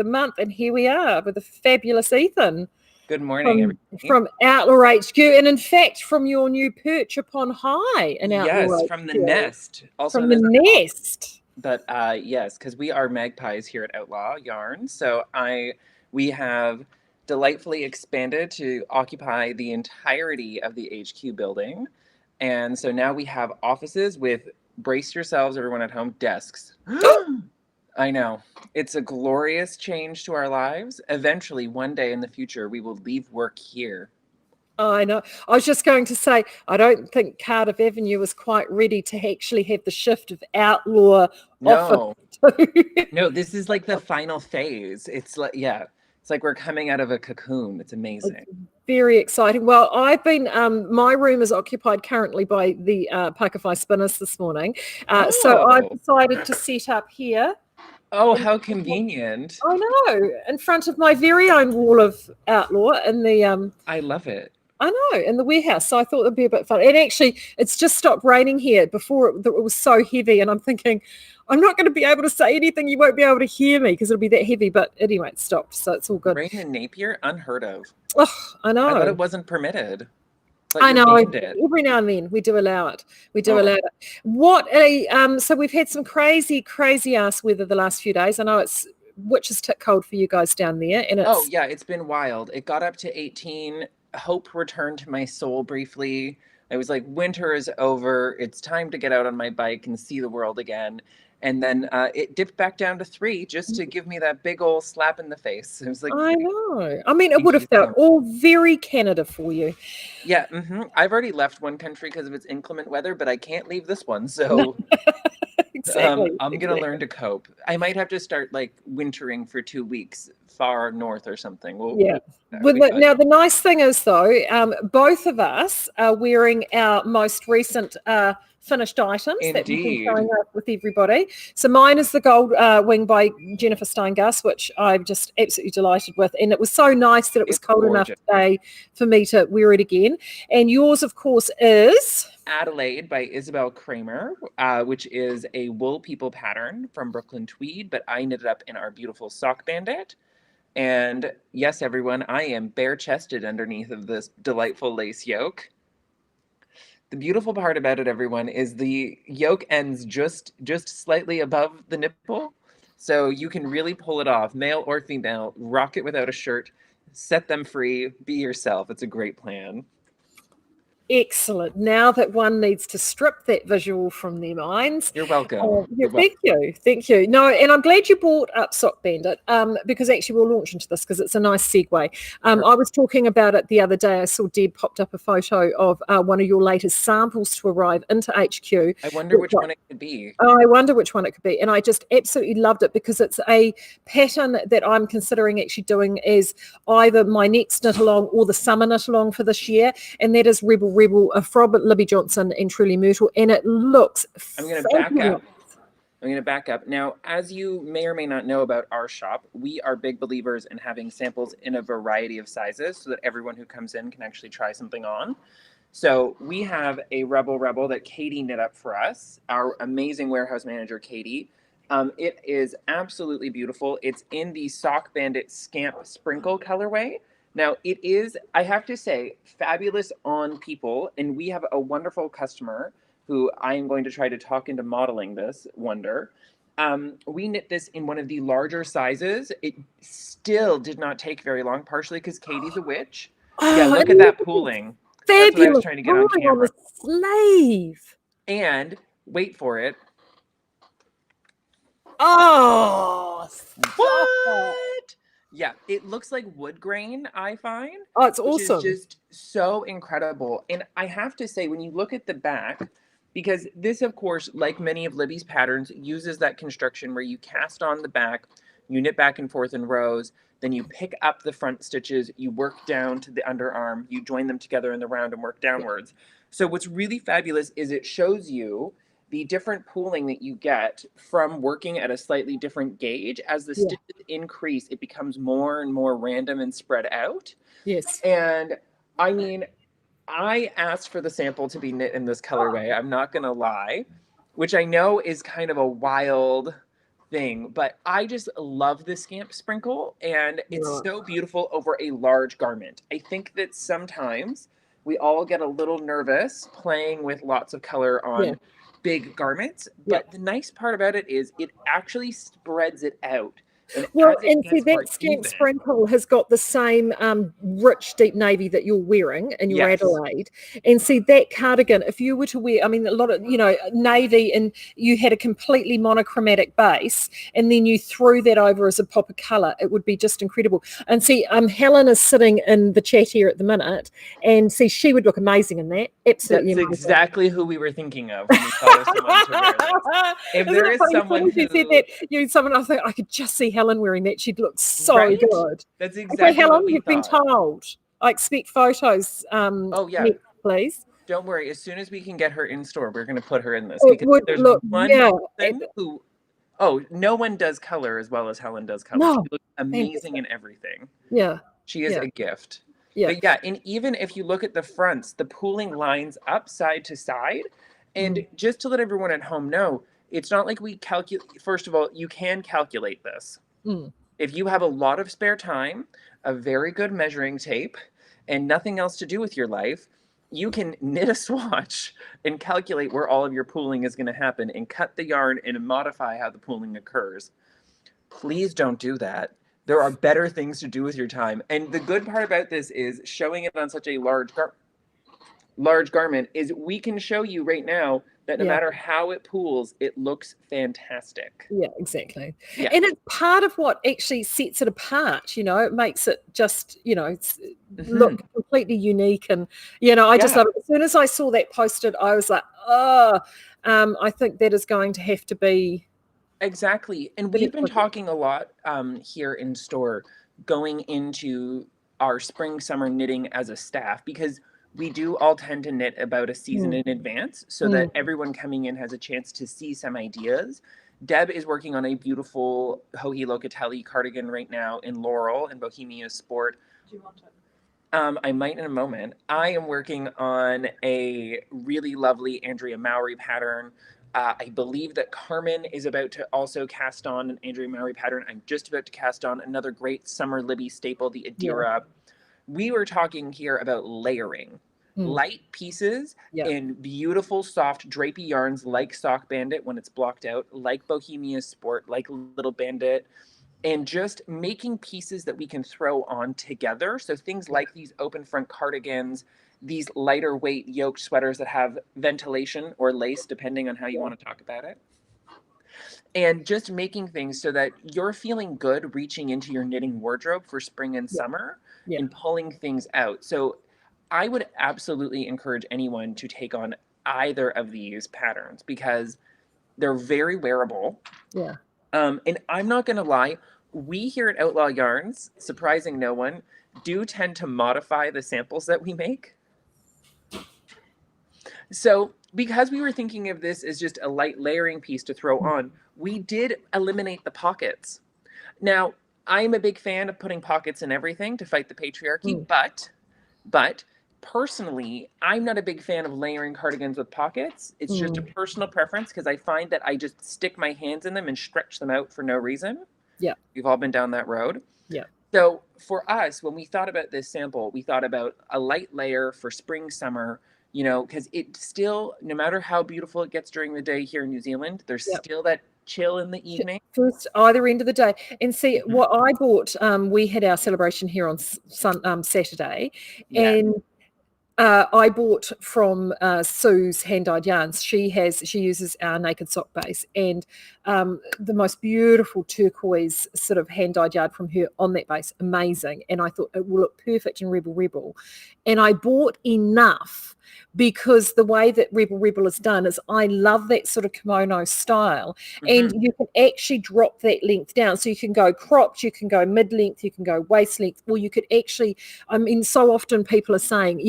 the month, and here we are with the fabulous Ethan. Good morning, everybody. From Outlaw HQ, and in fact, from your new perch upon high in Outlaw HQ. From the nest. Also from the nest. But yes, because we are magpies here at Outlaw Yarns. So we have delightfully expanded to occupy the entirety of the HQ building. And so now we have offices with, brace yourselves, everyone at home, desks. I know. It's a glorious change to our lives. Eventually, one day in the future, we will leave work here. I know. I was just going to say, I don't think Cardiff Avenue is quite ready to actually have the shift of Outlaw office. No, this is like the final phase. It's like, yeah, it's like we're coming out of a cocoon. It's amazing. It's very exciting. Well, I've been, my room is occupied currently by the Pakawhai spinners this morning. So I've decided to set up here. Oh, how convenient. I know. In front of my very own wall of Outlaw in the... I love it. I know, in the warehouse. So I thought it'd be a bit fun. And actually, it's just stopped raining here. Before it was so heavy. And I'm thinking, I'm not going to be able to say anything. You won't be able to hear me because it'll be that heavy. But anyway, it stopped. So it's all good. Rain in Napier? Unheard of. Oh, I know. I thought it wasn't permitted. I know. Every now and then we do allow it. We do allow it. What a so we've had some crazy ass weather the last few days. I know which is tick cold for you guys down there. And it's been wild. It got up to 18. Hope returned to my soul briefly. I was like, winter is over. It's time to get out on my bike and see the world again. And then it dipped back down to 3 just to give me that big old slap in the face. It was like, I know. I mean, it would have felt all very Canada for you. Yeah. I've already left one country because of its inclement weather, but I can't leave this one. So exactly. I'm going to learn to cope. I might have to start like wintering for 2 weeks far north or something. Now, the nice thing is, though, both of us are wearing our most recent finished items that we've been showing up with everybody. So mine is the gold wing by Jennifer Steingass, which I'm just absolutely delighted with. And it was so nice that it was cold enough today for me to wear it again. And yours, of course, is... Adelaide by Isabel Kramer, which is a wool people pattern from Brooklyn Tweed, but I knit it up in our beautiful sock bandit. And yes, everyone, I am bare-chested underneath of this delightful lace yoke. The beautiful part about it, everyone, is the yoke ends just slightly above the nipple. So you can really pull it off, male or female, rock it without a shirt, set them free, be yourself. It's a great plan. Excellent. Now that one needs to strip that visual from their minds. You're welcome. Thank you. No, and I'm glad you brought up Sock Bandit because actually we'll launch into this because it's a nice segue. I was talking about it the other day. I saw Deb popped up a photo of one of your latest samples to arrive into HQ. I wonder which one it could be. I wonder which one it could be. And I just absolutely loved it because it's a pattern that I'm considering actually doing as either my next knit along or the summer knit along for this year. And that is Rebel from Libby Johnson and Truly Myrtle, and it looks I'm going to back up. Now, as you may or may not know about our shop, we are big believers in having samples in a variety of sizes so that everyone who comes in can actually try something on. So we have a Rebel that Katie knit up for us, our amazing warehouse manager, Katie. It is absolutely beautiful. It's in the Sock Bandit Scamp Sprinkle colorway. Now, it is, I have to say, fabulous on people, and we have a wonderful customer who I am going to try to talk into modeling this wonder. We knit this in one of the larger sizes. It still did not take very long, partially because Katie's a witch. Yeah, look at that pooling. Fabulous. That's what I was trying to get on camera. On the sleeve. And, wait for it. Oh, what? Yeah, it looks like wood grain, I find. Oh, it's awesome. Which is just so incredible. And I have to say, when you look at the back, because this, of course, like many of Libby's patterns, uses that construction where you cast on the back, you knit back and forth in rows, then you pick up the front stitches, you work down to the underarm, you join them together in the round and work downwards. So what's really fabulous is it shows you the different pooling that you get from working at a slightly different gauge. As the stitches increase, it becomes more and more random and spread out. Yes. And I mean, I asked for the sample to be knit in this colorway. I'm not going to lie, which I know is kind of a wild thing, but I just love the scamp sprinkle, and it's so beautiful over a large garment. I think that sometimes we all get a little nervous playing with lots of color on big garments, but the nice part about it is it actually spreads it out. And well, as it and see, gets more that scamp even, sprinkle has got the same rich deep navy that you're wearing in your Adelaide. And see, that cardigan, if you were to wear, I mean, a lot of, navy, and you had a completely monochromatic base, and then you threw that over as a pop of colour, it would be just incredible. And see, Helen is sitting in the chat here at the minute, and see, she would look amazing in that. Absolutely That's amazing. exactly who we were thinking of when we thought of someone to wear this. If there is someone who said that, someone, I think I could just see Helen wearing that. She'd look so good. That's exactly Helen, what we you've been told. I expect photos. Next, please. Don't worry. As soon as we can get her in store, we're going to put her in this. It because would there's look, one person who, no one does color as well as Helen does color. No, she looks amazing in everything. Yeah. She is a gift. Yeah. But and even if you look at the fronts, the pooling lines up side to side. And just to let everyone at home know, it's not like we calculate. First of all, you can calculate this. If you have a lot of spare time, a very good measuring tape, and nothing else to do with your life, you can knit a swatch and calculate where all of your pooling is going to happen and cut the yarn and modify how the pooling occurs. Please don't do that. There are better things to do with your time. And the good part about this is showing it on such a large garment is we can show you right now that no matter how it pools, it looks fantastic. Yeah, exactly. Yeah. And it's part of what actually sets it apart, it makes it just, look completely unique. And, I just love it. As soon as I saw that posted, I was like, I think that is going to have to be. Exactly. And we've been talking a lot here in store going into our spring summer knitting as a staff, because we do all tend to knit about a season in advance so that everyone coming in has a chance to see some ideas. Deb is working on a beautiful Joji Locatelli cardigan right now in Laurel and Bohemia Sport. Do you want it? I might in a moment. I am working on a really lovely Andrea Mowry pattern. I believe that Carmen is about to also cast on an Andrea Mowry pattern. I'm just about to cast on another great summer Libby staple, the Adira. Yeah. We were talking here about layering. Light pieces in beautiful, soft, drapey yarns like Sock Bandit when it's blocked out, like Bohemia Sport, like Little Bandit, and just making pieces that we can throw on together. So things like these open front cardigans, these lighter weight yoked sweaters that have ventilation or lace, depending on how you want to talk about it. And just making things so that you're feeling good reaching into your knitting wardrobe for spring and summer and pulling things out. So I would absolutely encourage anyone to take on either of these patterns because they're very wearable. Yeah. And I'm not going to lie, we here at Outlaw Yarns, surprising no one, do tend to modify the samples that we make. So because we were thinking of this as just a light layering piece to throw on, we did eliminate the pockets. Now, I'm a big fan of putting pockets in everything to fight the patriarchy, but personally, I'm not a big fan of layering cardigans with pockets. It's just a personal preference because I find that I just stick my hands in them and stretch them out for no reason. Yeah. We've all been down that road. Yeah. So for us, when we thought about this sample, we thought about a light layer for spring, summer, because it still, no matter how beautiful it gets during the day here in New Zealand, there's still that chill in the evening. First, either end of the day. And see, what I bought, we had our celebration here on Saturday, and I bought from Sue's Hand Dyed Yarns. She uses our naked sock base, and the most beautiful turquoise sort of hand dyed yarn from her on that base, amazing. And I thought it will look perfect in Rebel Rebel, and I bought enough because the way that Rebel Rebel is done is I love that sort of kimono style, and you can actually drop that length down, so you can go cropped, you can go mid-length, you can go waist length, or you could actually, I mean, so often people are saying,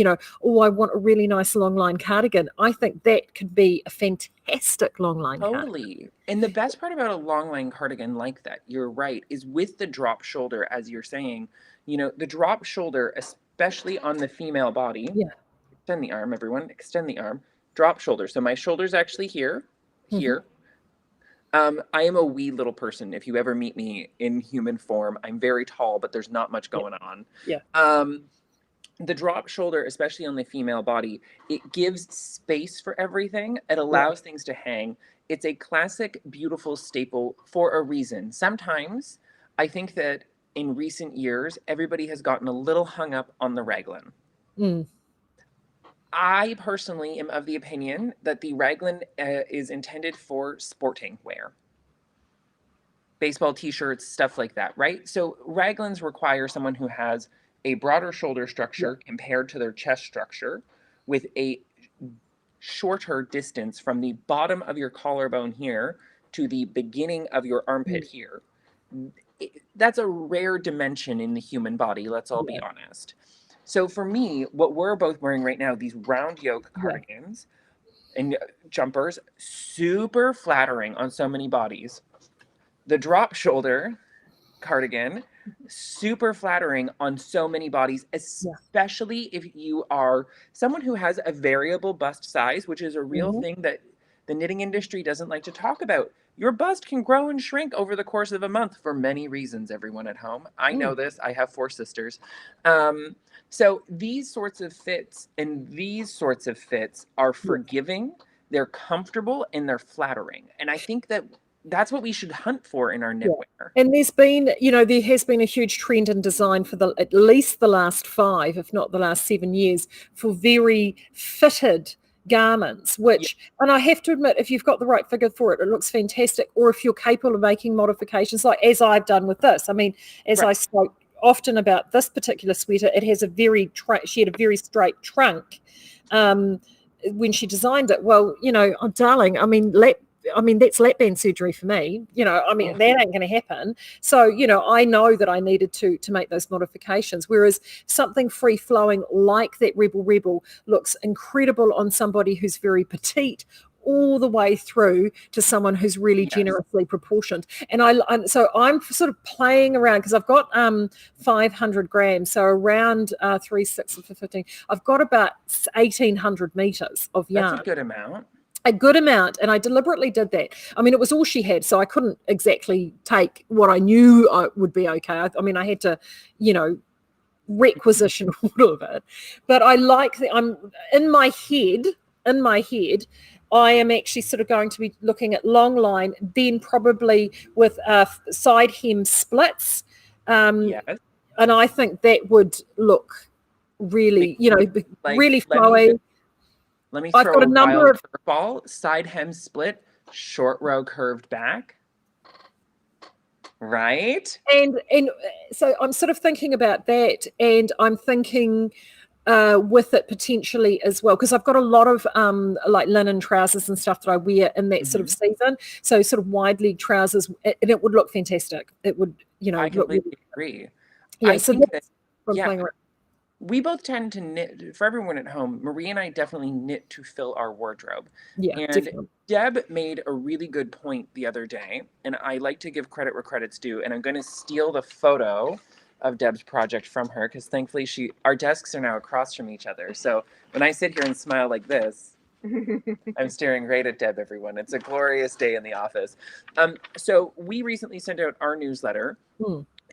oh, I want a really nice long line cardigan. I think that could be a fantastic long line cardigan. And the best part about a long line cardigan like that, you're right, is with the drop shoulder, as you're saying, the drop shoulder, especially on the female body. Extend the arm, everyone. Extend the arm. Drop shoulder. So my shoulder's actually here. I am a wee little person. If you ever meet me in human form, I'm very tall, but there's not much going on. Yeah. The drop shoulder, especially on the female body, it gives space for everything. It allows things to hang. It's a classic, beautiful staple for a reason. Sometimes I think that in recent years, everybody has gotten a little hung up on the raglan. I personally am of the opinion that the raglan is intended for sporting wear. Baseball t-shirts, stuff like that, right? So raglans require someone who has a broader shoulder structure compared to their chest structure, with a shorter distance from the bottom of your collarbone here to the beginning of your armpit here. That's a rare dimension in the human body, let's all be honest. So for me, what we're both wearing right now, these round yoke cardigans and jumpers, super flattering on so many bodies. The drop shoulder cardigan, super flattering on so many bodies, especially if you are someone who has a variable bust size, which is a real thing that the knitting industry doesn't like to talk about. Your bust can grow and shrink over the course of a month for many reasons, everyone at home. I know this. I have 4 sisters. So these sorts of fits and these sorts of fits are forgiving, they're comfortable, and they're flattering. And I think that that's what we should hunt for in our knitwear. And there's been, there has been a huge trend in design for at least the last 5, if not the last 7 years, for very fitted garments, which, and I have to admit, if you've got the right figure for it, it looks fantastic. Or if you're capable of making modifications, like as I've done with this. I mean, as I spoke often about this particular sweater, it has a she had a very straight trunk when she designed it. Well, oh, darling, I mean, that's lap band surgery for me. That ain't going to happen. So, I know that I needed to make those modifications. Whereas something free flowing like that Rebel looks incredible on somebody who's very petite, all the way through to someone who's really generously proportioned. And so I'm sort of playing around because I've got 500 grams, so around 3, 6, 15. I've got about 1,800 meters of yarn. That's a good amount. A good amount, and I deliberately did that. I mean, it was all she had, so I couldn't exactly take what I knew would be okay. I mean, I had to, requisition all of it. But I like that I'm in my head, I am actually sort of going to be looking at long line, then probably with side hem splits. And I think that would look really, really flowy. Let me throw I've got a number of curveball, side hem split, short row curved back. Right? And so I'm sort of thinking about that, and I'm thinking with it potentially as well, because I've got a lot of like linen trousers and stuff that I wear in that sort of season. So sort of wide leg trousers, and it would look fantastic. It would, I completely agree. Yeah, so that's what I'm playing around. We both tend to knit. For everyone at home, Marie and I definitely knit to fill our wardrobe. Yeah, and definitely. Deb made a really good point the other day, and I like to give credit where credit's due, and I'm going to steal the photo of Deb's project from her, because thankfully our desks are now across from each other. So when I sit here and smile like this, I'm staring right at Deb, everyone. It's a glorious day in the office. So we recently sent out our newsletter.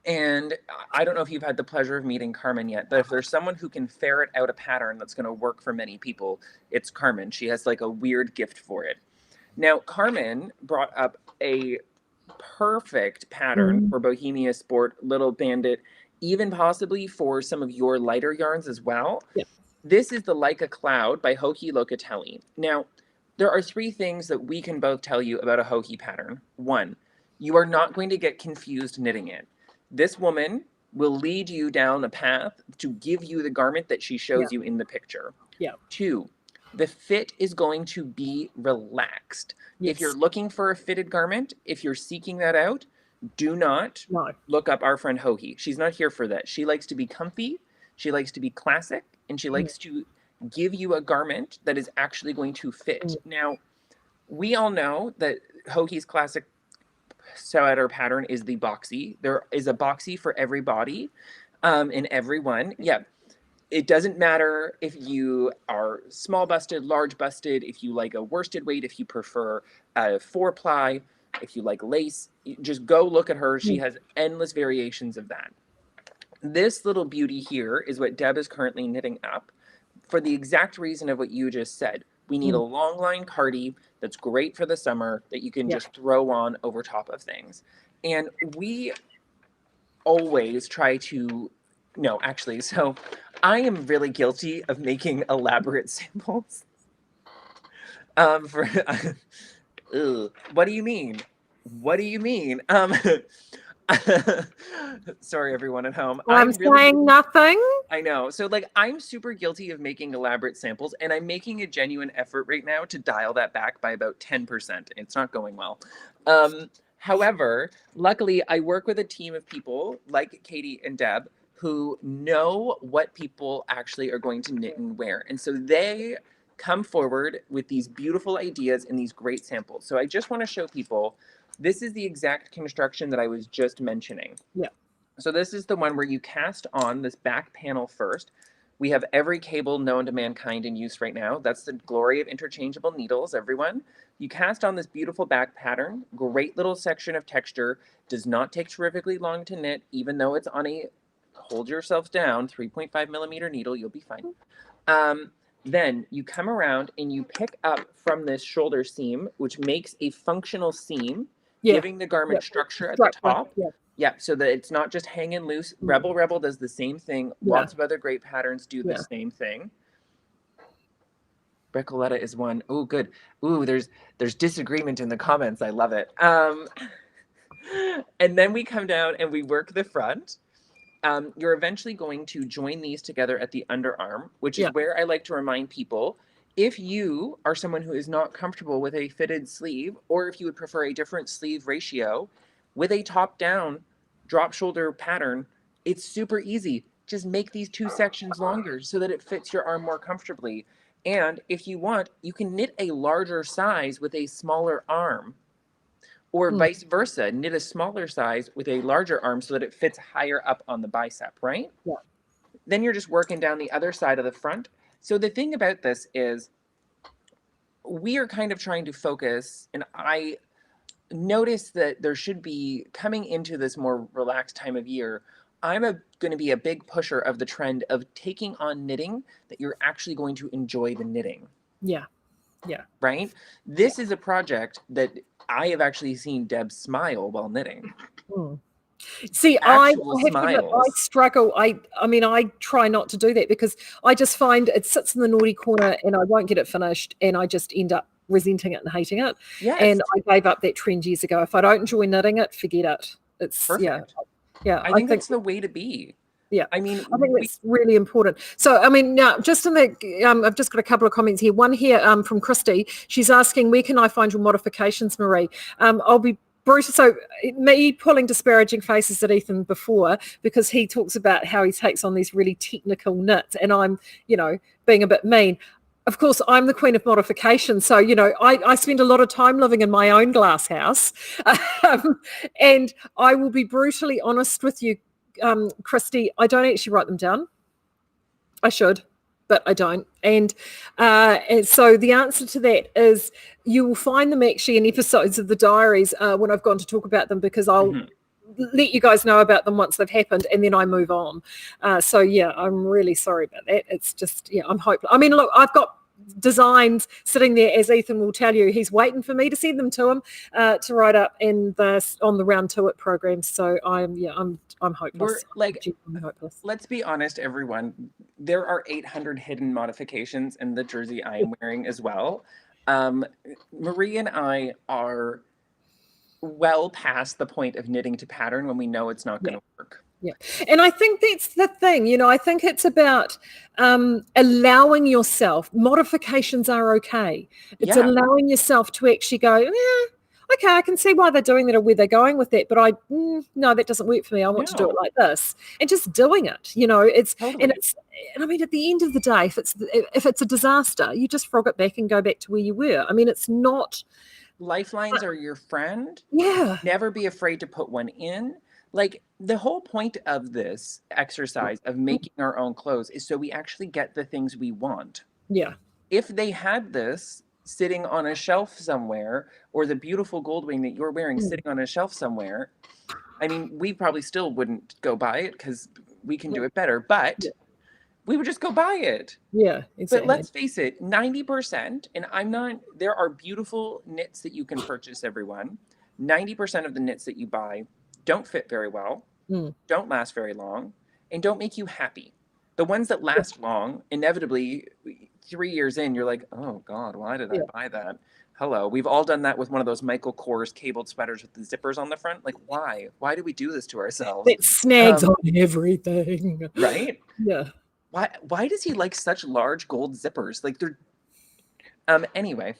And I don't know if you've had the pleasure of meeting Carmen yet, but if there's someone who can ferret out a pattern that's going to work for many people, it's Carmen. She has like a weird gift for it. Now, Carmen brought up a perfect pattern for Bohemia Sport, Little Bandit, even possibly for some of your lighter yarns as well. Yeah. This is the Leica Cloud by Hoki Locatelli. Now, there are 3 things that we can both tell you about a Hoki pattern. 1, you are not going to get confused knitting it. This woman will lead you down a path to give you the garment that she shows you in the picture. 2, the fit is going to be relaxed. If you're looking for a fitted garment, if you're seeking that out, do not look up our friend Hoki. She's not here for that. She likes to be comfy, she likes to be classic, and she likes to give you a garment that is actually going to fit. Now, we all know that Hoki's classic sweater pattern is the boxy. There is a boxy for every body in every one. Yeah. It doesn't matter if you are small busted, large busted, if you like a worsted weight, if you prefer a 4-ply. if you like lace, just go look at her. She has endless variations of that. This little beauty here is what Deb is currently knitting up for the exact reason of what you just said. We need a long line cardi that's great for the summer that you can just throw on over top of things. And we always try to, no, actually, so I am really guilty of making elaborate samples. For what do you mean? What do you mean? Sorry, everyone at home. I'm saying nothing. I know. So, like, I'm super guilty of making elaborate samples, and I'm making a genuine effort right now to dial that back by about 10%. It's not going well. However, luckily, I work with a team of people like Katie and Deb who know what people actually are going to knit and wear. And so they come forward with these beautiful ideas and these great samples. So I just want to show people, this is the exact construction that I was just mentioning. Yeah. So this is the one where you cast on this back panel first. We have every cable known to mankind in use right now. That's the glory of interchangeable needles, everyone. You cast on this beautiful back pattern, great little section of texture, does not take terrifically long to knit, even though it's on a, hold yourself down, 3.5 millimeter needle, you'll be fine. Then you come around and you pick up from this shoulder seam, which makes a functional seam, giving the garment structure at the top. Yeah, so that it's not just hanging loose. Rebel does the same thing. Lots of other great patterns do the same thing. Recoletta is one. Oh, good. Ooh, there's disagreement in the comments. I love it. And then we come down and we work the front. You're eventually going to join these together at the underarm, which is where I like to remind people, if you are someone who is not comfortable with a fitted sleeve, or if you would prefer a different sleeve ratio, with a top-down drop shoulder pattern, it's super easy. Just make these two sections longer so that it fits your arm more comfortably. And if you want, you can knit a larger size with a smaller arm, or vice versa, knit a smaller size with a larger arm so that it fits higher up on the bicep, right? Yeah. Then you're just working down the other side of the front. So the thing about this is we are kind of trying to focus, and I notice that there should be, coming into this more relaxed time of year, I'm going to be a big pusher of the trend of taking on knitting that you're actually going to enjoy the knitting. Yeah. Yeah. Right? This is a project that I have actually seen Deb smile while knitting. See, I struggle. I mean, I try not to do that because I just find it sits in the naughty corner and I won't get it finished and I just end up resenting it and hating it. Yes. And I gave up that trend years ago. If I don't enjoy knitting it, forget it. It's perfect. Yeah. I think that's the way to be. Yeah, I mean, I think that's really important. So, I mean, now just in the, I've just got a couple of comments here. One here from Christy. She's asking, where can I find your modifications, Marie? I'll be brutal. So, me pulling disparaging faces at Ethan before because he talks about how he takes on these really technical knits, and I'm, being a bit mean. Of course, I'm the queen of modification. So, I spend a lot of time living in my own glass house, and I will be brutally honest with you. Christy, I don't actually write them down. I should, but I don't. And so the answer to that is you will find them actually in episodes of the diaries when I've gone to talk about them, because I'll let you guys know about them once they've happened and then I move on. So yeah, I'm really sorry about that. It's just, I'm hopeless. I mean, look, I've got designs sitting there, as Ethan will tell you. He's waiting for me to send them to him to write up on the Round To It program. So I'm hopeless. I'm hopeless. Let's be honest, everyone. There are 800 hidden modifications in the jersey I am wearing as well. Marie and I are well past the point of knitting to pattern when we know it's not going to work. Yeah. And I think that's the thing, I think it's about allowing yourself, modifications are okay. It's allowing yourself to actually go, okay, I can see why they're doing that or where they're going with that, but no, that doesn't work for me. I want to do it like this. And just doing it, it's, totally. And I mean, at the end of the day, if it's a disaster, you just frog it back and go back to where you were. I mean, it's not. Lifelines are your friend. Yeah. Never be afraid to put one in. Like, the whole point of this exercise of making our own clothes is so we actually get the things we want. Yeah. If they had this sitting on a shelf somewhere, or the beautiful gold wing that you're wearing sitting on a shelf somewhere. I mean, we probably still wouldn't go buy it because we can do it better, but we would just go buy it. Yeah, exactly. But let's face it, 90%, and there are beautiful knits that you can purchase, everyone. 90% of the knits that you buy don't fit very well, don't last very long, and don't make you happy. The ones that last long, inevitably, 3 years in, you're like, oh God, why did I buy that? Hello, we've all done that with one of those Michael Kors cabled sweaters with the zippers on the front. Like, why? Why do we do this to ourselves? It snags on everything. Right? Yeah. Why does he like such large gold zippers? Like they're anyway.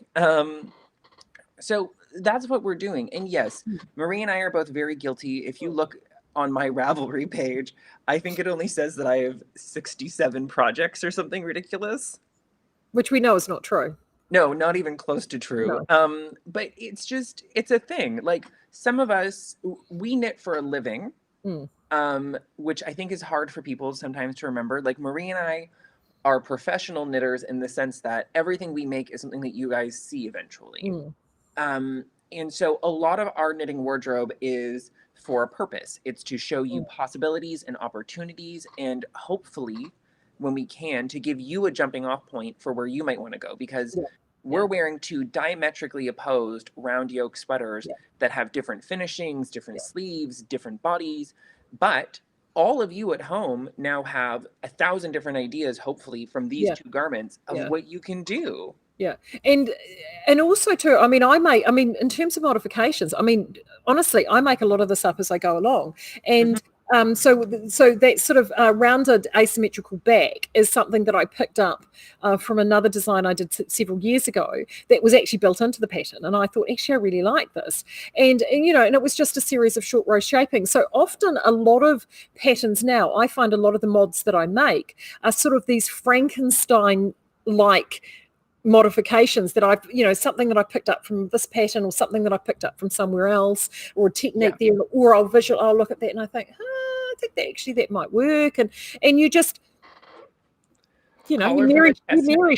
So that's what we're doing. And yes, Marie and I are both very guilty. If you look on my Ravelry page, I think it only says that I have 67 projects or something ridiculous. Which we know is not true. No, not even close to true. No. But it's a thing. Like some of us, we knit for a living, which I think is hard for people sometimes to remember. Like Marie and I are professional knitters in the sense that everything we make is something that you guys see eventually. And so a lot of our knitting wardrobe is for a purpose. It's to show you possibilities and opportunities, and hopefully, when we can, to give you a jumping off point for where you might want to go, because we're wearing two diametrically opposed round yoke sweaters that have different finishings, different sleeves, different bodies, but all of you at home now have 1,000 different ideas, hopefully, from these two garments of what you can do. Yeah. And also too, I mean, in terms of modifications, I mean, honestly, I make a lot of this up as I go along. And so that sort of rounded asymmetrical back is something that I picked up from another design I did several years ago that was actually built into the pattern. And I thought, actually, I really like this. And it was just a series of short row shaping. So often a lot of patterns now, I find a lot of the mods that I make are sort of these Frankenstein-like modifications that I've, something that I picked up from this pattern or something that I picked up from somewhere else, or a technique there, or I'll look at that and I think, I think that might work. And you just, you Mary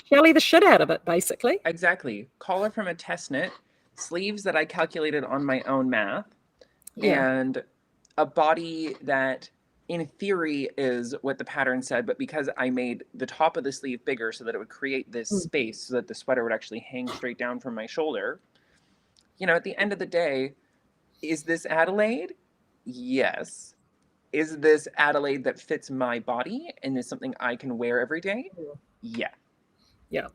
Shelley the shit out of it, basically. Exactly. Collar from a test knit, sleeves that I calculated on my own math, and a body that in theory is what the pattern said, but because I made the top of the sleeve bigger so that it would create this space so that the sweater would actually hang straight down from my shoulder, at the end of the day, is this Adelaide? Yes. Is this Adelaide that fits my body and is something I can wear every day? Yeah. Yeah.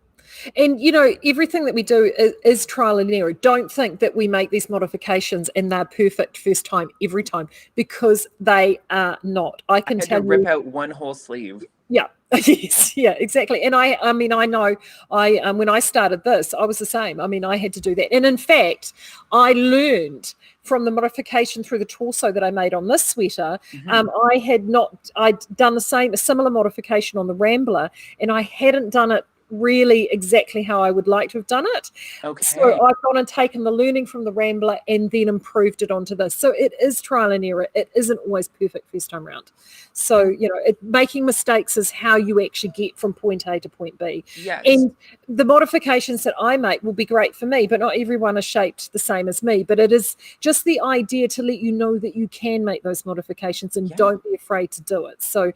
And, everything that we do is trial and error. Don't think that we make these modifications and they're perfect first time, every time, because they are not. I had to rip out one whole sleeve. Yeah. Yes. Yeah, exactly. And I know when I started this, I was the same. I mean, I had to do that. And in fact, I learned from the modification through the torso that I made on this sweater. I'd done a similar modification on the Rambler, and I hadn't done it really exactly how I would like to have done it. Okay. So I've gone and taken the learning from the Rambler and then improved it onto this. So it is trial and error. It isn't always perfect first time round. So, making mistakes is how you actually get from point A to point B. Yes. And the modifications that I make will be great for me, but not everyone is shaped the same as me. But it is just the idea to let you know that you can make those modifications and don't be afraid to do it. So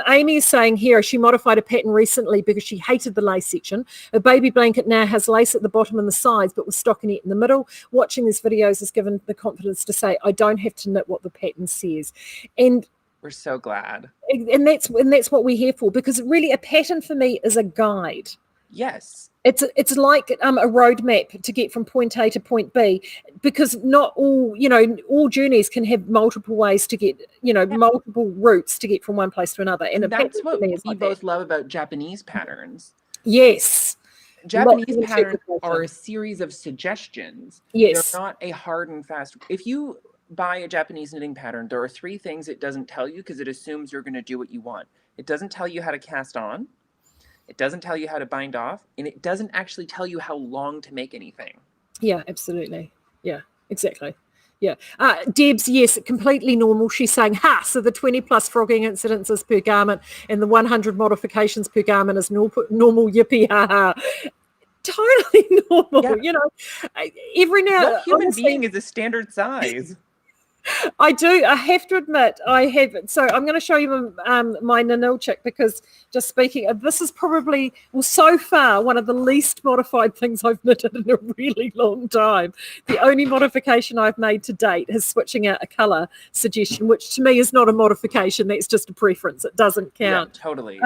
Amy is saying here, she modified a pattern recently because she hated the lace section. A baby blanket now has lace at the bottom and the sides, but with stockinette in the middle. Watching these videos has given the confidence to say, I don't have to knit what the pattern says. And we're so glad. And that's what we're here for, because really a pattern for me is a guide. Yes. It's like a roadmap to get from point A to point B, because not all journeys can have multiple ways to get, multiple routes to get from one place to another. And that's what we both love about Japanese patterns. Yes. Japanese patterns are a series of suggestions. Yes. They're not a hard and fast. If you buy a Japanese knitting pattern, there are 3 things it doesn't tell you because it assumes you're going to do what you want. It doesn't tell you how to cast on. It doesn't tell you how to bind off. And it doesn't actually tell you how long to make anything. Yeah, absolutely. Yeah, exactly. Yeah. Deb's, yes, completely normal. She's saying, so the 20 plus frogging incidences per garment and the 100 modifications per garment is normal, yippee, ha. totally normal. You know, every now. What human honestly, being is a standard size? I do. I have to admit, I have. So I'm going to show you my Nilchick, because just speaking, this is probably, well, so far, one of the least modified things I've knitted in a really long time. The only modification I've made to date is switching out a colour suggestion, which to me is not a modification. That's just a preference. It doesn't count. Yeah, totally.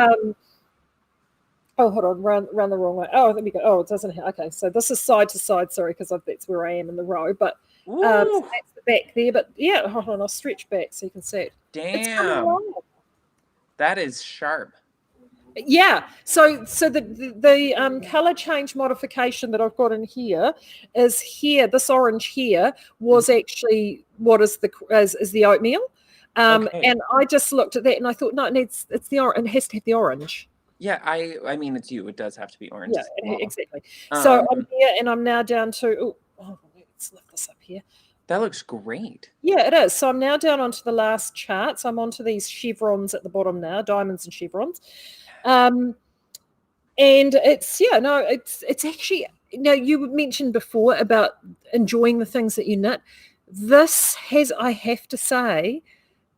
Oh, hold on, run the wrong way. Oh, there we go. Oh, it doesn't. Okay, so this is side to side. Sorry, because that's where I am in the row. But so that's the back there. But yeah, hold on, I'll stretch back so you can see it. Damn, that is sharp. Yeah. So the color change modification that I've got in here is here. This orange here was actually what is the oatmeal. And I just looked at that and I thought, no, it's the orange. It has to have the orange. Yeah, I mean, it's you. It does have to be orange. Yeah, exactly. So I'm here, and I'm now down to. Let's lift this up here. That looks great. Yeah, it is. So I'm now down onto the last chart. So I'm onto these chevrons at the bottom now, diamonds and chevrons. And it's it's actually. Now, you mentioned before about enjoying the things that you knit. This I have to say,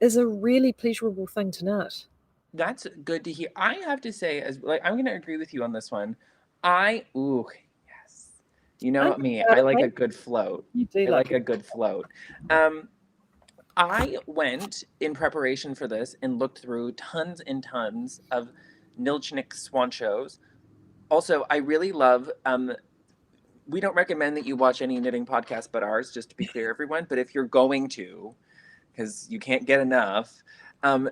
is a really pleasurable thing to knit. That's good to hear. I have to say, I'm going to agree with you on this one. Yes. You know me, I like a good float. You do like a good float. I went in preparation for this and looked through tons and tons of Nilchick swan shows. Also, I really love, we don't recommend that you watch any knitting podcast but ours, just to be clear, everyone. But if you're going to, because you can't get enough,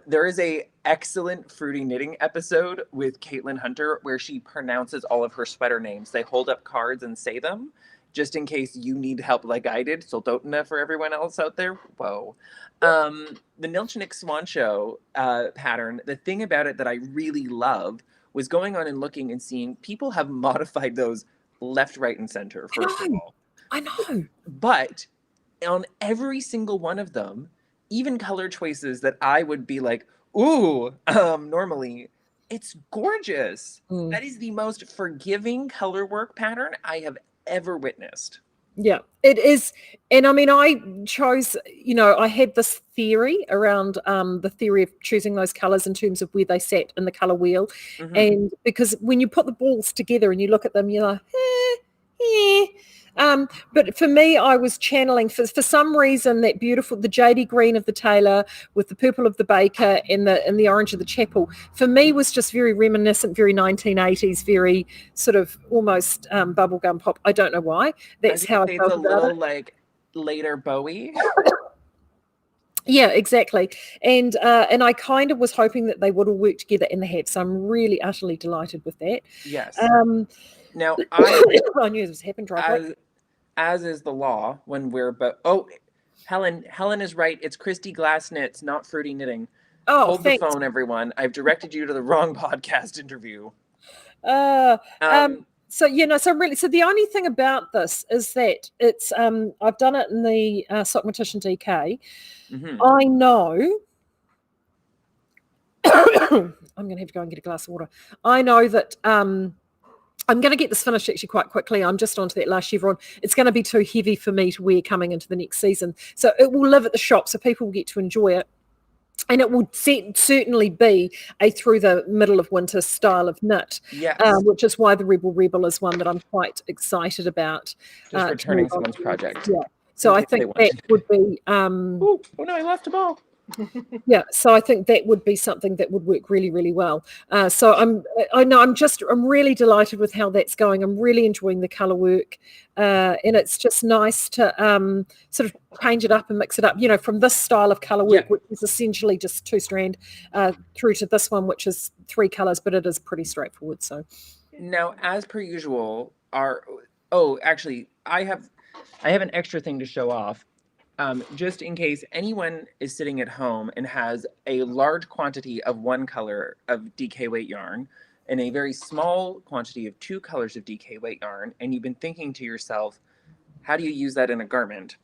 there is a excellent Fruity Knitting episode with Caitlin Hunter where she pronounces all of her sweater names. They hold up cards and say them just in case you need help like I did. Soldotna for everyone else out there. Whoa. The Nilchick Swan Show pattern, the thing about it that I really love was going on and looking and seeing people have modified those left, right, and center, first of all. I know. But on every single one of them, even color choices that I would be like, ooh, normally, it's gorgeous. That is the most forgiving color work pattern I have ever witnessed. Yeah, it is. And I mean, I chose, I had this theory around the theory of choosing those colors in terms of where they sat in the color wheel. And because when you put the balls together and you look at them, you're like, but for me, I was channeling for some reason that beautiful, the jadey green of the tailor with the purple of the baker and the orange of the chapel, for me was just very reminiscent, very 1980s, very sort of almost bubblegum pop. I don't know why. That's how I felt about it. It's a little like later Bowie. Yeah, exactly. And I kind of was hoping that they would all work together in the hat. So I'm really utterly delighted with that. Yes. Now I knew this was happening. As is the law when we're Helen is right. It's Christy Glass Knits, not Fruity Knitting. Hold the phone, everyone. I've directed you to the wrong podcast interview. So the only thing about this is that it's I've done it in the Sockmatician DK. I know I'm going to have to go and get a glass of water. I know that I'm going to get this finished actually quite quickly. I'm just onto that last chevron. It's going to be too heavy for me to wear coming into the next season. So it will live at the shop so people will get to enjoy it. And it will certainly be a through the middle of winter style of knit, which is why the Rebel is one that I'm quite excited about. Just returning someone's project. Yeah. So I think that would be... oh no, I lost a ball. Yeah, so I think that would be something that would work really, really well. So I'm really delighted with how that's going. I'm really enjoying the colour work, and it's just nice to sort of change it up and mix it up. From this style of colour work, which is essentially just 2-strand, through to this one, which is 3 colours, but it is pretty straightforward. So now, as per usual, actually, I have an extra thing to show off. Just in case anyone is sitting at home and has a large quantity of one color of DK weight yarn and a very small quantity of 2 colors of DK weight yarn, and you've been thinking to yourself, how do you use that in a garment?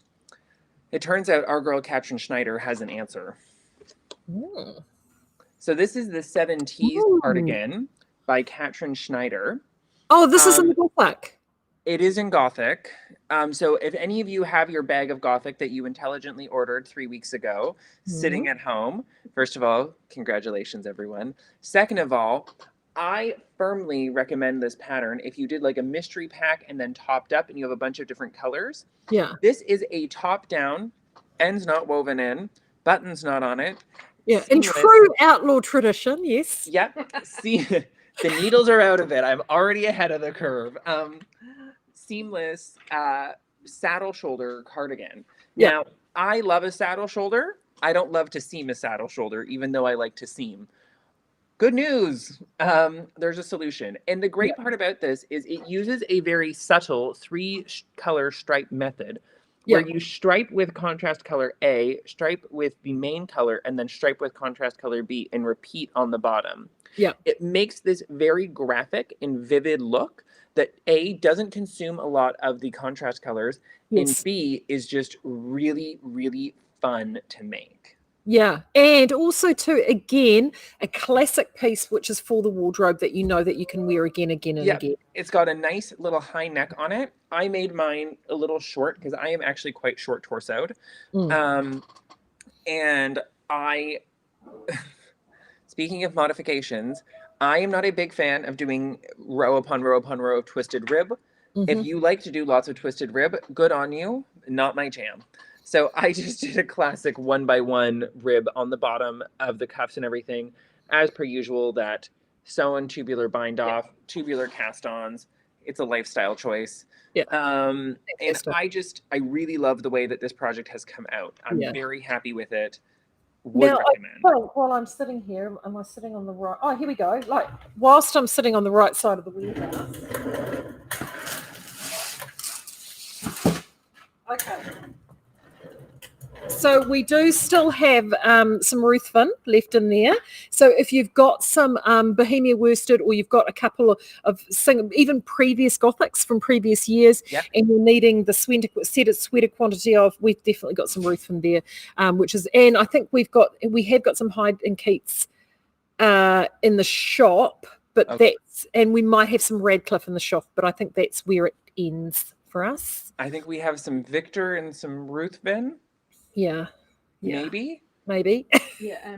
It turns out our girl Katrin Schneider has an answer. So this is the 7 Teased cardigan by Katrin Schneider. Oh, this is in the Gothic. It is in Gothic. So if any of you have your bag of Gothic that you intelligently ordered 3 weeks ago, sitting at home, first of all, congratulations, everyone. Second of all, I firmly recommend this pattern if you did like a mystery pack and then topped up and you have a bunch of different colors. Yeah. This is a top down, ends not woven in, buttons not on it. Yeah, in true outlaw tradition, yes. Yep. See, the needles are out of it. I'm already ahead of the curve. Seamless saddle shoulder cardigan. Now, I love a saddle shoulder. I don't love to seam a saddle shoulder, even though I like to seam. Good news. There's a solution. And the great part about this is it uses a very subtle 3-color stripe method where you stripe with contrast color A, stripe with the main color, and then stripe with contrast color B and repeat on the bottom. Yeah. It makes this very graphic and vivid look that A, doesn't consume a lot of the contrast colors, and B, is just really, really fun to make. Yeah, and also too, again, a classic piece which is for the wardrobe that you know that you can wear again and again. It's got a nice little high neck on it. I made mine a little short because I am actually quite short torsoed. And I, speaking of modifications, I am not a big fan of doing row upon row upon row of twisted rib. If you like to do lots of twisted rib, good on you, not my jam. So I just did a classic 1x1 rib on the bottom of the cuffs and everything, as per usual, that sewn tubular bind off, tubular cast-ons. It's a lifestyle choice. And I really love the way that this project has come out. I'm very happy with it. Would recommend. While I'm sitting here, am I sitting on the right? Oh, here we go. Like, whilst I'm sitting on the right side of the warehouse. Okay. So we do still have some Ruthven left in there. So if you've got some Bohemia worsted, or you've got a couple of even previous Gothics from previous years, and you're needing the sweater quantity of, we've definitely got some Ruthven there, and I think we have got some Hyde and Keats in the shop, but and we might have some Radcliffe in the shop, but I think that's where it ends for us. I think we have some Victor and some Ruthven. Yeah. Maybe. Yeah,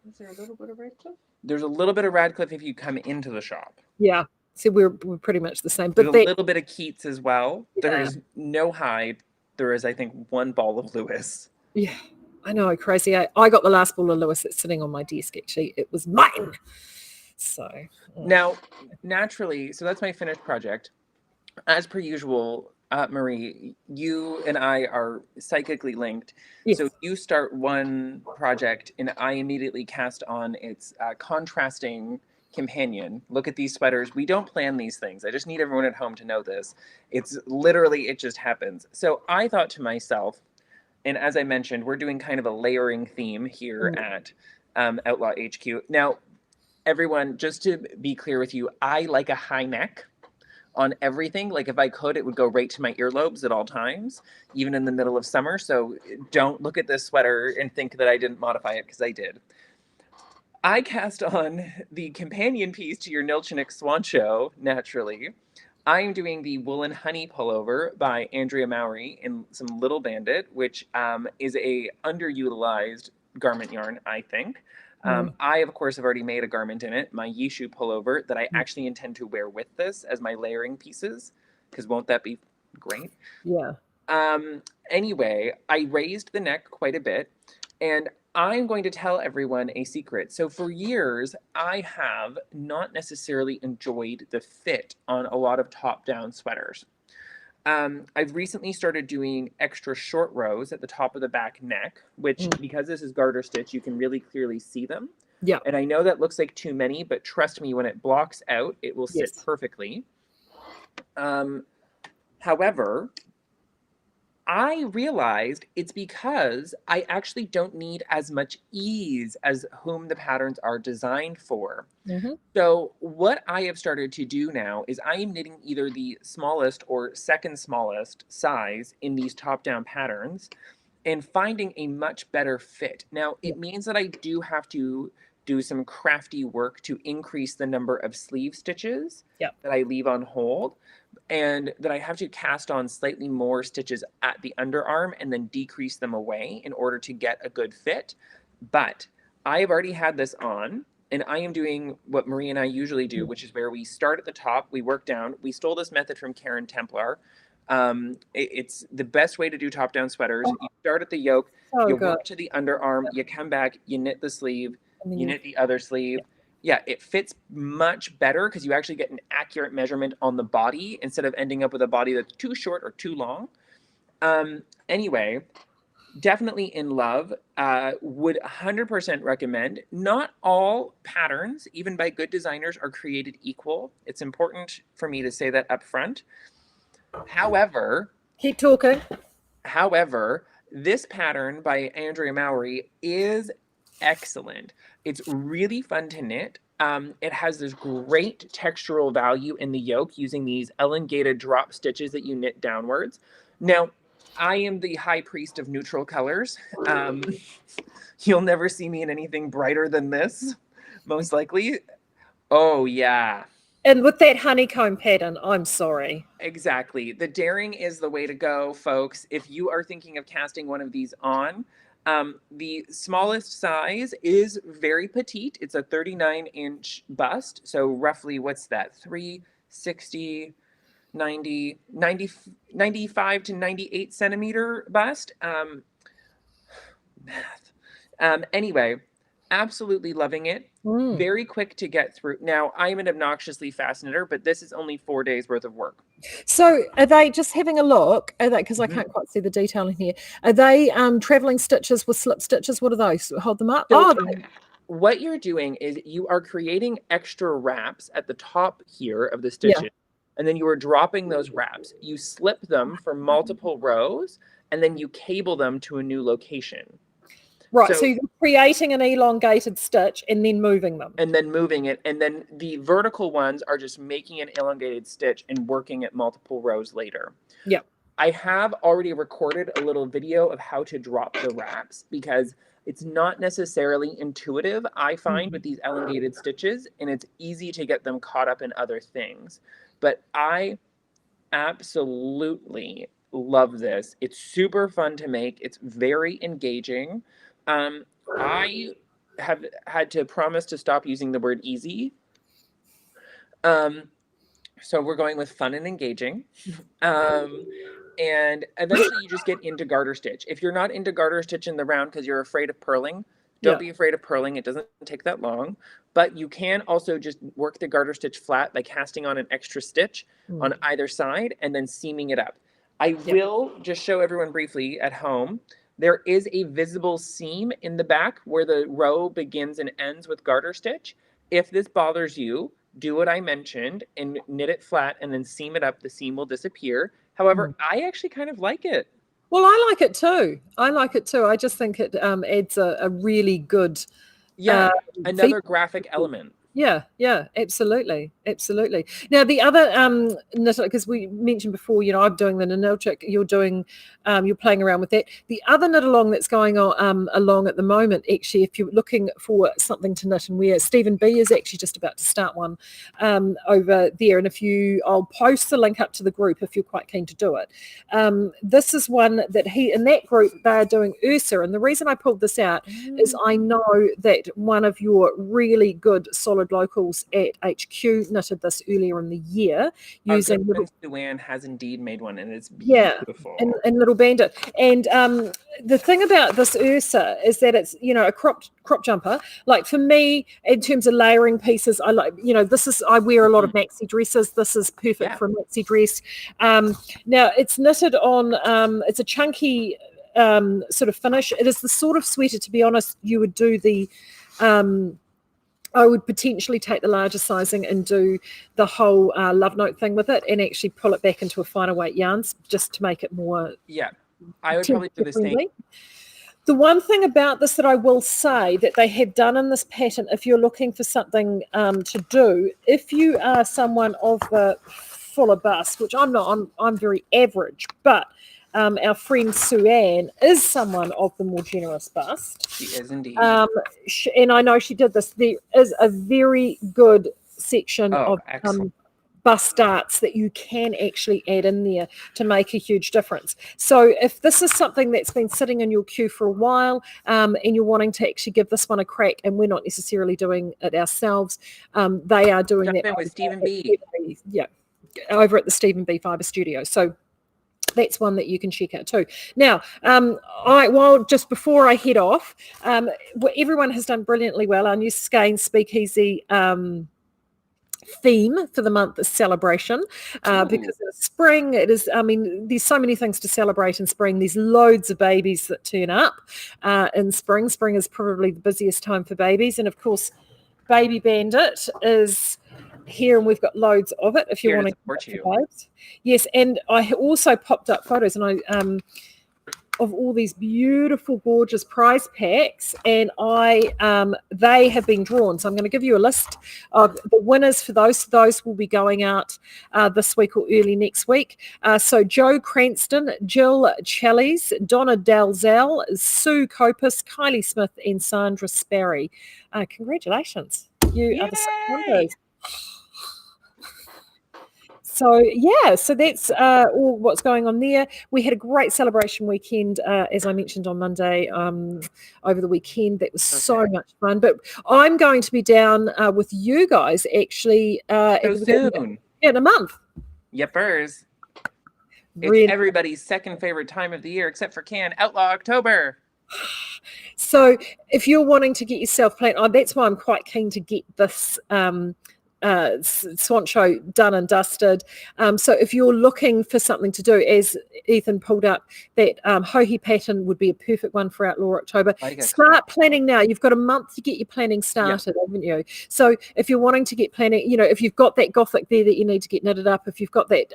is there a little bit of Radcliffe? There's a little bit of Radcliffe if you come into the shop. Yeah. So we're pretty much the same. But there's a little bit of Keats as well. Yeah. There is no Hyde. There is, I think, one ball of Lewis. Yeah. I know, crazy. I got the last ball of Lewis that's sitting on my desk, actually. It was mine. So. Now, naturally, so that's my finished project. As per usual, Marie, you and I are psychically linked. Yes. So you start one project and I immediately cast on its contrasting companion. Look at these sweaters. We don't plan these things. I just need everyone at home to know this. It's literally, it just happens. So I thought to myself, and as I mentioned, we're doing kind of a layering theme here at Outlaw HQ. Now, everyone, just to be clear with you, I like a high neck on everything. Like if I could, it would go right to my earlobes at all times, even in the middle of summer. So don't look at this sweater and think that I didn't modify it, because I did. I cast on the companion piece to your Nilchick Swan Show, naturally. I am doing the Woolen Honey pullover by Andrea Mowry in some Little Bandit, which is a underutilized garment yarn, I think. I, of course, have already made a garment in it, my Yishu pullover, that I actually intend to wear with this as my layering pieces, because won't that be great? Yeah. Anyway, I raised the neck quite a bit, and I'm going to tell everyone a secret. So for years, I have not necessarily enjoyed the fit on a lot of top-down sweaters. I've recently started doing extra short rows at the top of the back neck, which, because this is garter stitch, you can really clearly see them. Yeah. And I know that looks like too many, but trust me, when it blocks out, it will sit perfectly. However, I realized it's because I actually don't need as much ease as whom the patterns are designed for. So what I have started to do now is I am knitting either the smallest or second smallest size in these top-down patterns and finding a much better fit. Now, it means that I do have to do some crafty work to increase the number of sleeve stitches Yep. that I leave on hold, and that I have to cast on slightly more stitches at the underarm and then decrease them away in order to get a good fit. But I have already had this on, and I am doing what Marie and I usually do, which is where we start at the top, we work down. We stole this method from Karen Templar. It's the best way to do top-down sweaters. You start at the yoke, you work to the underarm, you come back, you knit the sleeve, you knit the other sleeve. Yeah, it fits much better because you actually get an accurate measurement on the body instead of ending up with a body that's too short or too long. Anyway, definitely in love. Would 100% recommend. Not all patterns, even by good designers, are created equal. It's important for me to say that up front. However, keep talking. However, this pattern by Andrea Mowry is excellent. It's really fun to knit. It has this great textural value in the yoke using these elongated drop stitches that you knit downwards. Now, I am the high priest of neutral colors. You'll never see me in anything brighter than this, most likely. Oh, yeah. And with that honeycomb pattern, I'm sorry. Exactly. The daring is the way to go, folks. If you are thinking of casting one of these on, the smallest size is very petite. It's a 39-inch bust. So roughly, what's that? 360, 90, 95 to 98 centimeter bust. Math. Anyway, absolutely loving it. Very quick to get through. Now, I'm an obnoxiously fast knitter, but this is only 4 days worth of work. So are they, just having a look, are they, because I can't quite see the detail in here, are they traveling stitches with slip stitches? What are those? Hold them up. So what you're doing is you are creating extra wraps at the top here of the stitches, and then you are dropping those wraps. You slip them for multiple rows, and then you cable them to a new location. Right, so you're creating an elongated stitch and then moving them. And then moving it. And then the vertical ones are just making an elongated stitch and working it multiple rows later. Yeah. I have already recorded a little video of how to drop the wraps because it's not necessarily intuitive, I find, with these elongated stitches, and it's easy to get them caught up in other things. But I absolutely love this. It's super fun to make. It's very engaging. I have had to promise to stop using the word easy. So we're going with fun and engaging. And eventually you just get into garter stitch. If you're not into garter stitch in the round because you're afraid of purling, don't be afraid of purling. It doesn't take that long. But you can also just work the garter stitch flat by casting on an extra stitch on either side and then seaming it up. I will just show everyone briefly at home. There is a visible seam in the back where the row begins and ends with garter stitch. If this bothers you, do what I mentioned and knit it flat and then seam it up. The seam will disappear. However, I actually kind of like it. Well, I like it too. I just think it adds a really good another graphic element. Yeah, absolutely. Now the other because we mentioned before, I'm doing the Nilchick, you're doing you're playing around with that. The other knit along that's going on along at the moment, actually, if you're looking for something to knit and wear, Stephen B is actually just about to start one over there, and I'll post the link up to the group if you're quite keen to do it. This is one that in that group they're doing Ursa, and the reason I pulled this out is I know that one of your really good solid locals at HQ knitted this earlier in the year using Luann has indeed made one, and it's beautiful. And Little Bandit. And the thing about this Ursa is that it's a crop jumper. Like for me, in terms of layering pieces, I like I wear a lot of maxi dresses. This is perfect for a maxi dress. Now it's knitted on it's a chunky sort of finish. It is the sort of sweater, to be honest, you would do the I would potentially take the larger sizing and do the whole love note thing with it and actually pull it back into a finer weight yarns just to make it more. Yeah, I would probably do the same. The one thing about this that I will say that they have done in this pattern, if you're looking for something to do, if you are someone of the fuller bust, which I'm not, I'm very average, but our friend Sue-Ann is someone of the more generous bust. She is indeed. And I know she did this. There is a very good section of bust darts that you can actually add in there to make a huge difference. So if this is something that's been sitting in your queue for a while, and you're wanting to actually give this one a crack, and we're not necessarily doing it ourselves, they are doing that with Stephen B. Yeah, over at the Stephen B. Fiber Studio. So that's one that you can check out too. Now, just before I head off, everyone has done brilliantly well. Our new Skeinz Speakeasy theme for the month is celebration, because it's spring. It is, there's so many things to celebrate in spring. There's loads of babies that turn up in spring. Spring is probably the busiest time for babies, and of course Baby Bandit is here, and we've got loads of it if you want to support you. Yes, and I also popped up photos, and I of all these beautiful, gorgeous prize packs, and they have been drawn. So I'm going to give you a list of the winners for those. Those will be going out this week or early next week. So Joe Cranston, Jill Challies, Donna Dalzell, Sue Copus, Kylie Smith, and Sandra Sparry. Congratulations. You are the winners. So that's all what's going on there. We had a great celebration weekend, as I mentioned on Monday, over the weekend. That was so much fun. But I'm going to be down with you guys actually soon. In a month. Yepers. It's everybody's second favorite time of the year, except for Can, Outlaw October. So if you're wanting to get yourself planned, that's why I'm quite keen to get this Swan Show done and dusted. So if you're looking for something to do, as Ethan pulled up, that Hohi pattern would be a perfect one for Outlaw October. Start planning now. You've got a month to get your planning started, haven't you? So if you're wanting to get planning, if you've got that Gothic there that you need to get knitted up, if you've got that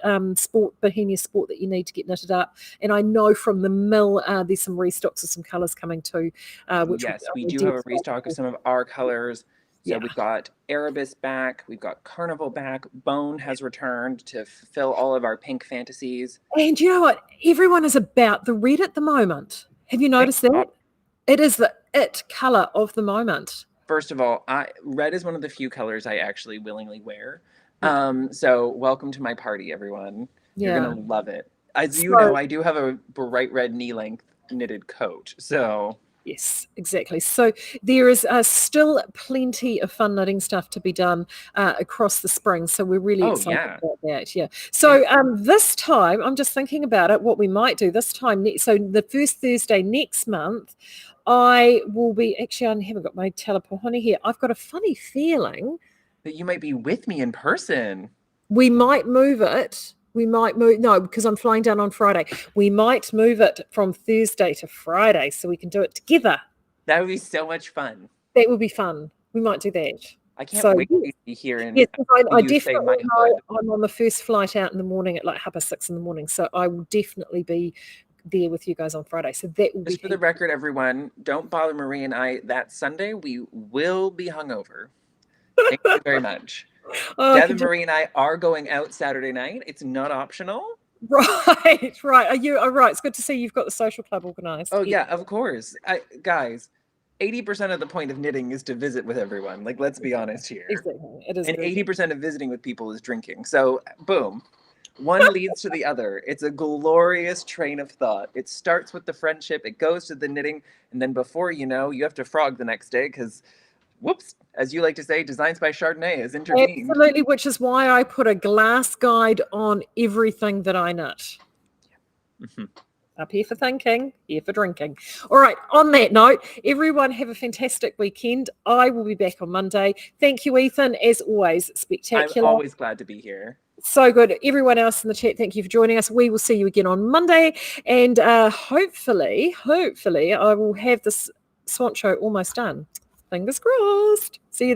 Bohemia Sport that you need to get knitted up, and I know from the mill there's some restocks of some colours coming too. We do have a restock of some of our colours. So we've got Erebus back, we've got Carnival back, Bone has returned to fulfill all of our pink fantasies. And you know what? Everyone is about the red at the moment. Have you noticed that? It is the it colour of the moment. First of all, red is one of the few colours I actually willingly wear. So welcome to my party, everyone. You're going to love it. As you know, I do have a bright red knee-length knitted coat, so... Yes, exactly. So there is still plenty of fun knitting stuff to be done across the spring. So we're really excited about that. Yeah. So this time, I'm just thinking about it, what we might do this time. So the first Thursday next month, I will be, actually, I haven't got my Talapohoni here. I've got a funny feeling that you might be with me in person. We might move it. No, because I'm flying down on Friday. We might move it from Thursday to Friday so we can do it together. That would be so much fun. That would be fun. We might do that. I can't wait to be here. Yes, I definitely know I'm on the first flight out in the morning at like 6:30 in the morning. So I will definitely be there with you guys on Friday. So that will Just for the record, everyone, don't bother Marie and I that Sunday. We will be hungover. Thank you very much. Deb and Marie and I are going out Saturday night. It's not optional. Right. Are you right? It's good to see you've got the social club organized. Oh yeah, of course. Guys, 80% of the point of knitting is to visit with everyone. Like, let's be honest here. Exactly. It is. And 80% of visiting with people is drinking. So boom. One leads to the other. It's a glorious train of thought. It starts with the friendship, it goes to the knitting, and then before you know, you have to frog the next day because whoops, as you like to say, Designs by Chardonnay has intervened. Absolutely, which is why I put a glass guide on everything that I knit. Up here for thinking, here for drinking. All right, on that note, everyone have a fantastic weekend. I will be back on Monday. Thank you, Ethan. As always, spectacular. I'm always glad to be here. So good. Everyone else in the chat, thank you for joining us. We will see you again on Monday. And hopefully, I will have this Swan Show almost done. Fingers crossed. See you then.